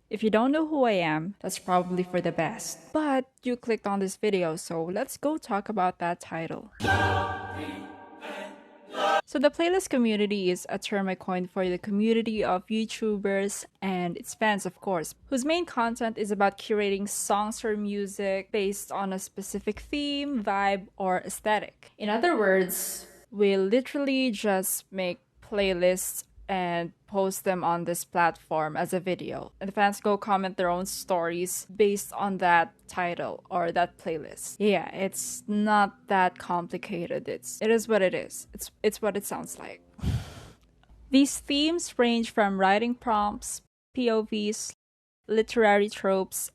If you don't know who I am, that's probably for the best. But you clicked on this video, so let's go talk about that title. So the playlist community is a term I coined for the community of YouTubers and its fans, of course, whose main content is about curating songs or music based on a specific theme, vibe, or aesthetic. In other words, we literally just make playlists and post them on this platform as a video. And the fans go comment their own stories based on that title or that playlist. Yeah, it's not that complicated. It is what it is. It's what it sounds like. These themes range from writing prompts, POVs, literary tropes,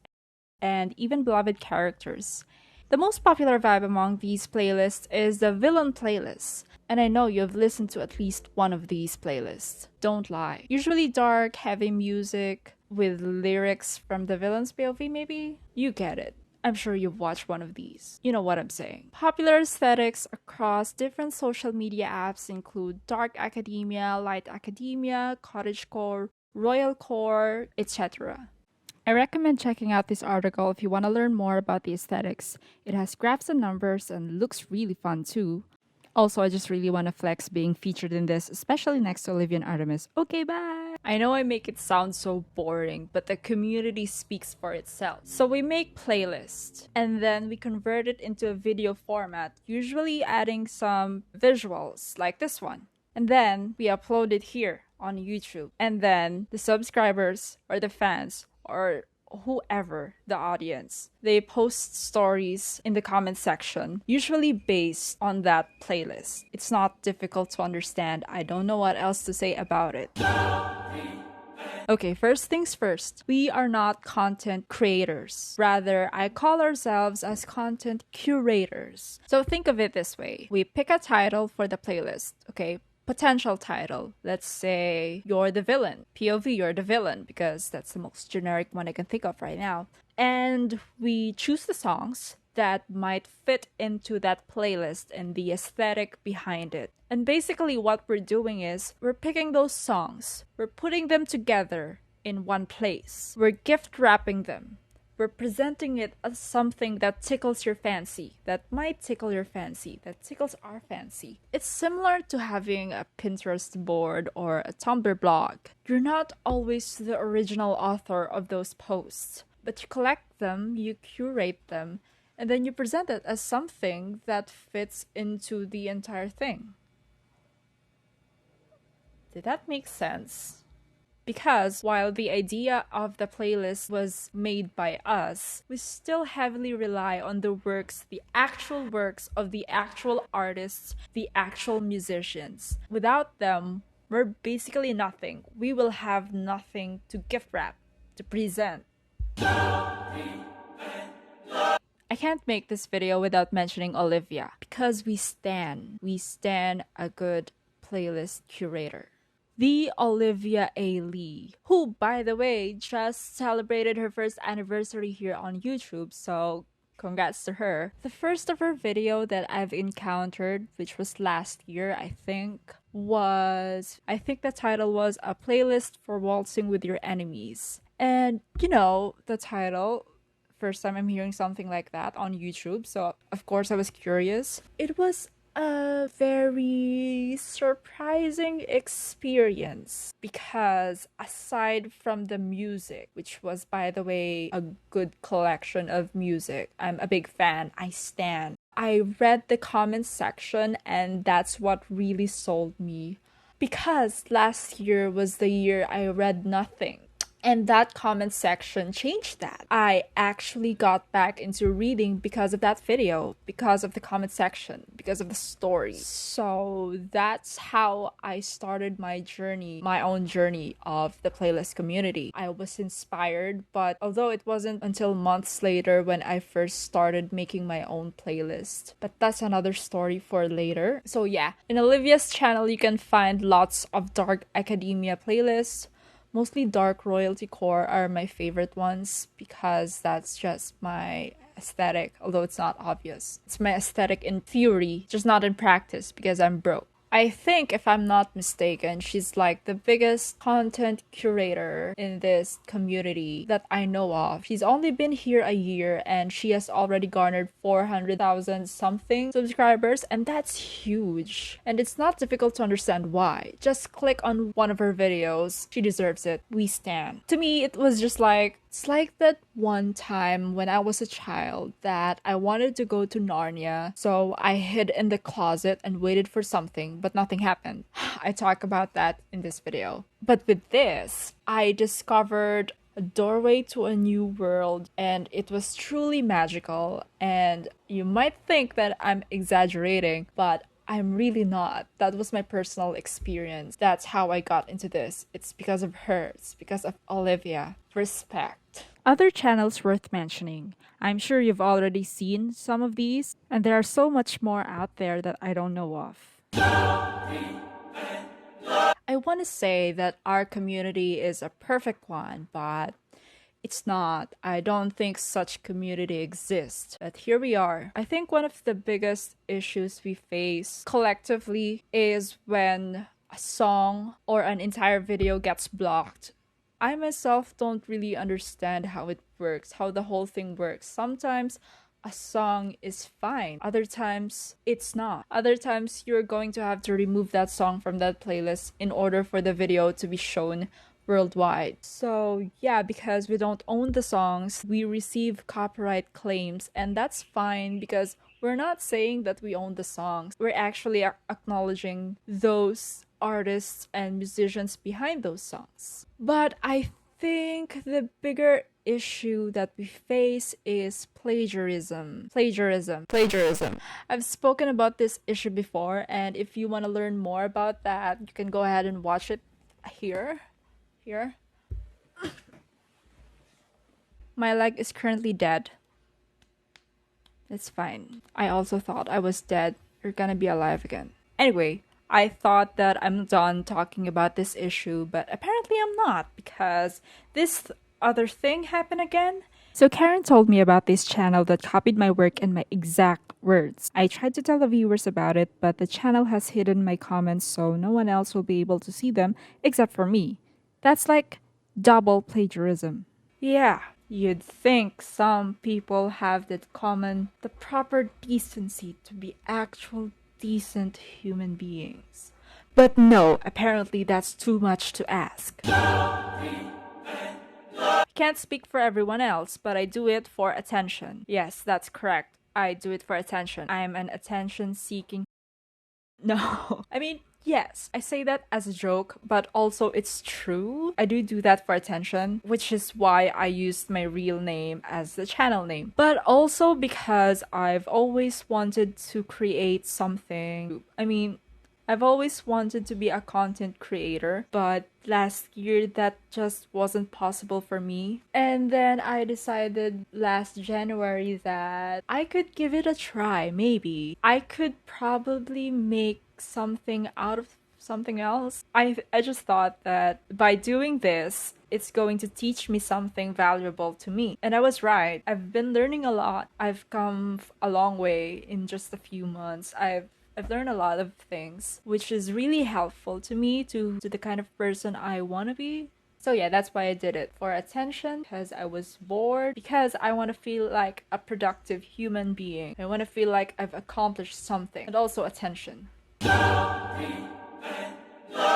and even beloved characters. The most popular vibe among these playlists is the villain playlist, and I know you've listened to at least one of these playlists. Don't lie. Usually dark, heavy music with lyrics from the villain's POV, maybe? You get it. I'm sure you've watched one of these. You know what I'm saying. Popular aesthetics across different social media apps include dark academia, light academia, cottagecore, royalcore, etc. I recommend checking out this article if you want to learn more about the aesthetics. It has graphs and numbers and looks really fun too. Also, I just really want to flex being featured in this, especially next to Olivia and Artemis. Okay, bye! I know I make it sound so boring, but the community speaks for itself. So we make playlists, and then we convert it into a video format, usually adding some visuals, like this one. And then we upload it here on YouTube. And then the subscribers or the fans or whoever the audience, they post stories in the comment section, usually based on that playlist. It's not difficult to understand. I don't know what else to say about it. Okay, first things first, we are not content creators. Rather, I call ourselves as content curators. So think of it this way. We pick a title for the playlist, okay? Potential title. Let's say you're the villain. POV, you're the villain, because that's the most generic one I can think of right now. And we choose the songs that might fit into that playlist and the aesthetic behind it. And basically what we're doing is we're picking those songs, we're putting them together in one place. We're gift wrapping them. We're presenting it as something that tickles your fancy, that might tickle your fancy, that tickles our fancy. It's similar to having a Pinterest board or a Tumblr blog. You're not always the original author of those posts, but you collect them, you curate them, and then you present it as something that fits into the entire thing. Did that make sense? Because while the idea of the playlist was made by us, we still heavily rely on the works, the actual works of the actual artists, the actual musicians. Without them, we're basically nothing. We will have nothing to gift wrap, to present. I can't make this video without mentioning Olivia, because we stan a good playlist curator. The oliviaalee, who, by the way, just celebrated her first anniversary here on YouTube, so congrats to her. The first of her video that I've encountered, which was last year, I think the title was A Playlist for Waltzing with Your Enemies. And, you know, the title, first time I'm hearing something like that on YouTube, so of course I was curious. It was a very surprising experience because aside from the music, which was, by the way, a good collection of music, I'm a big fan, I stan. I read the comments section and that's what really sold me, because last year was the year I read nothing. And that comment section changed that. I actually got back into reading because of that video, because of the comment section, because of the story. So that's how I started my journey, my own journey of the playlist community. I was inspired, but although it wasn't until months later when I first started making my own playlist. But that's another story for later. So yeah, in Olivia's channel, you can find lots of dark academia playlists. Mostly dark royalty core are my favorite ones because that's just my aesthetic, although it's not obvious. It's my aesthetic in theory, just not in practice because I'm broke. I think, if I'm not mistaken, she's like the biggest content curator in this community that I know of. She's only been here a year and she has already garnered 400,000 something subscribers, and that's huge. And it's not difficult to understand why. Just click on one of her videos. She deserves it. We stand. To me, it was just like, it's like that one time when I was a child that I wanted to go to Narnia, so I hid in the closet and waited for something, but nothing happened. I talk about that in this video. But with this, I discovered a doorway to a new world, and it was truly magical. And you might think that I'm exaggerating, but I'm really not. That was my personal experience. That's how I got into this. It's because of her. It's because of Olivia. Respect. Other channels worth mentioning. I'm sure you've already seen some of these, and there are so much more out there that I don't know of. I want to say that our community is a perfect one, but it's not. I don't think such community exists. But here we are. I think one of the biggest issues we face collectively is when a song or an entire video gets blocked. I myself don't really understand how it works, how the whole thing works. Sometimes a song is fine. Other times it's not. Other times you're going to have to remove that song from that playlist in order for the video to be shown worldwide. So yeah, because we don't own the songs, we receive copyright claims, and that's fine because we're not saying that we own the songs. We're actually acknowledging those artists and musicians behind those songs. But I think the bigger issue that we face is plagiarism. Plagiarism. I've spoken about this issue before, and if you want to learn more about that, you can go ahead and watch it here. My leg is currently dead. It's fine. I also thought I was dead. You're gonna be alive again. Anyway, I thought that I'm done talking about this issue, but apparently I'm not, because this other thing happened again. So Karen told me about this channel that copied my work and my exact words. I tried to tell the viewers about it, but the channel has hidden my comments so no one else will be able to see them except for me. That's like double plagiarism. Yeah, you'd think some people have the proper decency to be actual decent human beings. But no, apparently that's too much to ask. Can't speak for everyone else, but I do it for attention. Yes, that's correct. I do it for attention. I am an attention-seeking... No, I mean, yes, I say that as a joke, but also it's true. I do that for attention, which is why I used my real name as the channel name. But also because I've always wanted to create something. I've always wanted to be a content creator, but last year that just wasn't possible for me. And then I decided last January that I could give it a try, maybe. I could probably make something out of something else. I just thought that by doing this, it's going to teach me something valuable to me. And I was right. I've been learning a lot. I've come a long way in just a few months. I've learned a lot of things, which is really helpful to me, to the kind of person I want to be. So yeah, that's why I did it. For attention, because I was bored, because I want to feel like a productive human being. I want to feel like I've accomplished something. And also attention.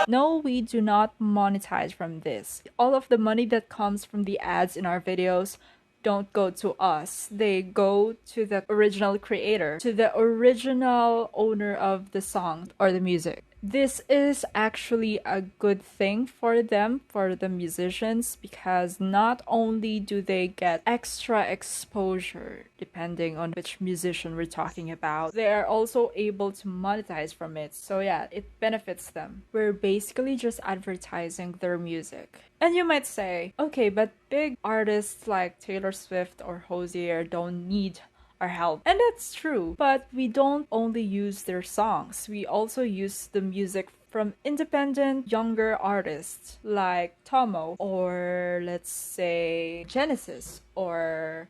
No, we do not monetize from this. All of the money that comes from the ads in our videos don't go to us. They go to the original creator, to the original owner of the song or the music. This is actually a good thing for them, for the musicians, because not only do they get extra exposure, depending on which musician we're talking about, they are also able to monetize from it. So yeah, it benefits them. We're basically just advertising their music. And you might say, okay, but big artists like Taylor Swift or Hosier don't need our help. And that's true, but we don't only use their songs. We also use the music from independent younger artists like Tomo, or let's say Genesis, or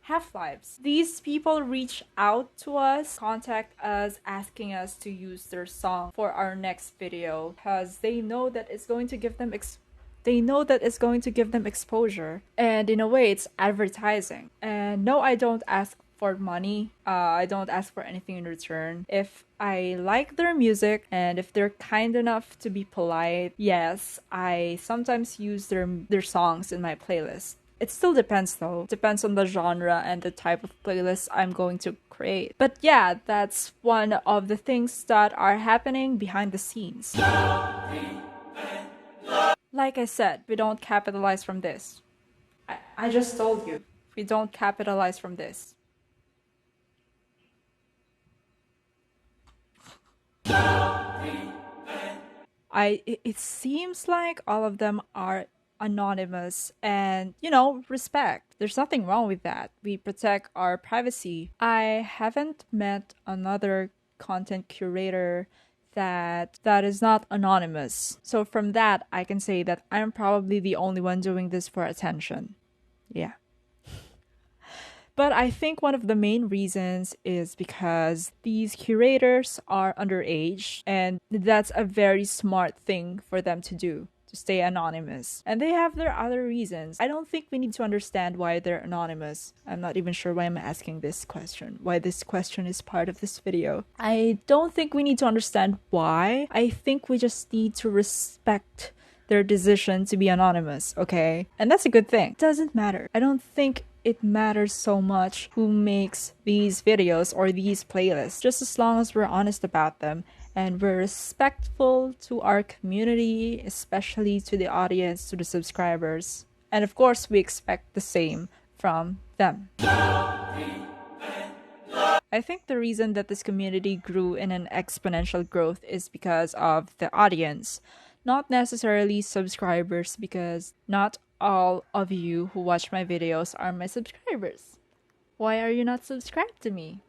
half-lives. These people reach out to us, contact us, asking us to use their song for our next video because they know that it's going to give them exposure, and in a way it's advertising. And no, I don't ask for money. I don't ask for anything in return. If I like their music and if they're kind enough to be polite, yes, I sometimes use their songs in my playlist. It still depends though. Depends on the genre and the type of playlist I'm going to create. But yeah, that's one of the things that are happening behind the scenes. Like I said, we don't capitalize from this. I just told you, we don't capitalize from this. It seems like all of them are anonymous, and respect. There's nothing wrong with that. We protect our privacy. I haven't met another content curator that is not anonymous. So from that, I can say that I'm probably the only one doing this for attention. Yeah. But I think one of the main reasons is because these curators are underage, and that's a very smart thing for them to do, to stay anonymous. And they have their other reasons. I don't think we need to understand why they're anonymous. I'm not even sure why I'm asking this question, why this question is part of this video. I don't think we need to understand why. I think we just need to respect their decision to be anonymous, okay? And that's a good thing. It doesn't matter. I don't think it matters so much who makes these videos or these playlists, just as long as we're honest about them and we're respectful to our community, especially to the audience, to the subscribers. And of course, we expect the same from them. I think the reason that this community grew in an exponential growth is because of the audience, not necessarily subscribers, because not all of you who watch my videos are my subscribers. Why are you not subscribed to me?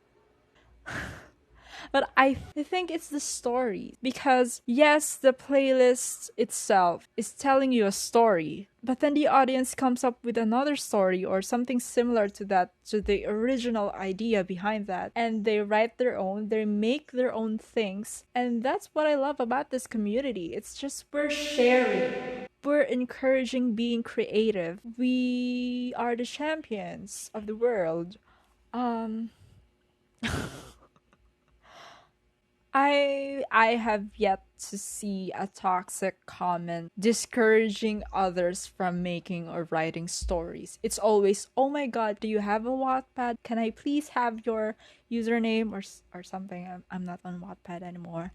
But I think it's the story. Because yes, the playlist itself is telling you a story, but then the audience comes up with another story or something similar to that, to the original idea behind that. And they write their own, they make their own things. And that's what I love about this community. It's just we're sharing. We're encouraging being creative. We are the champions of the world. I have yet to see a toxic comment discouraging others from making or writing stories. It's always, "Oh my god, do you have a Wattpad? Can I please have your username or something?" I'm not on Wattpad anymore.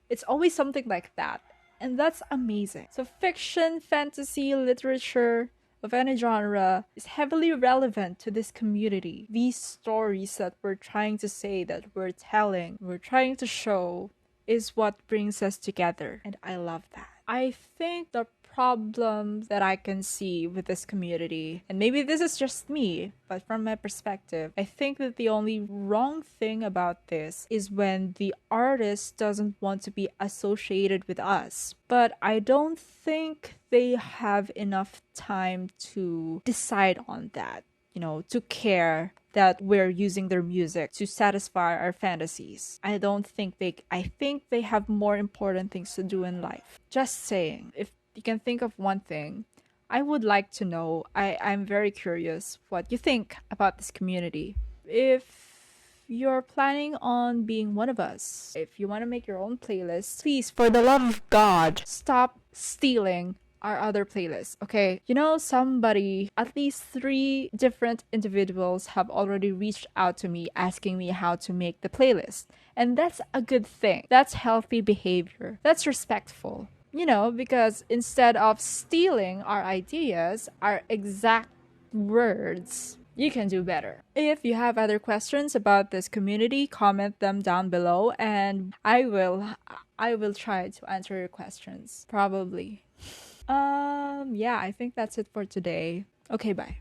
It's always something like that. And that's amazing. So fiction, fantasy, literature of any genre is heavily relevant to this community. These stories that we're trying to say, that we're telling, we're trying to show, is what brings us together. And I love that. I think the problem that I can see with this community, and maybe this is just me, but from my perspective, I think that the only wrong thing about this is when the artist doesn't want to be associated with us. But I don't think they have enough time to decide on that, to care that we're using their music to satisfy our fantasies. I think they have more important things to do in life. Just saying. If you can think of one thing, I would like to know. I'm very curious what you think about this community. If you're planning on being one of us, if you want to make your own playlist, please, for the love of God, stop stealing our other playlists, okay? At least 3 different individuals have already reached out to me asking me how to make the playlist. And that's a good thing. That's healthy behavior. That's respectful. Because instead of stealing our ideas, our exact words, you can do better. If you have other questions about this community, comment them down below and I will try to answer your questions. Probably. Yeah, I think that's it for today. Okay, bye.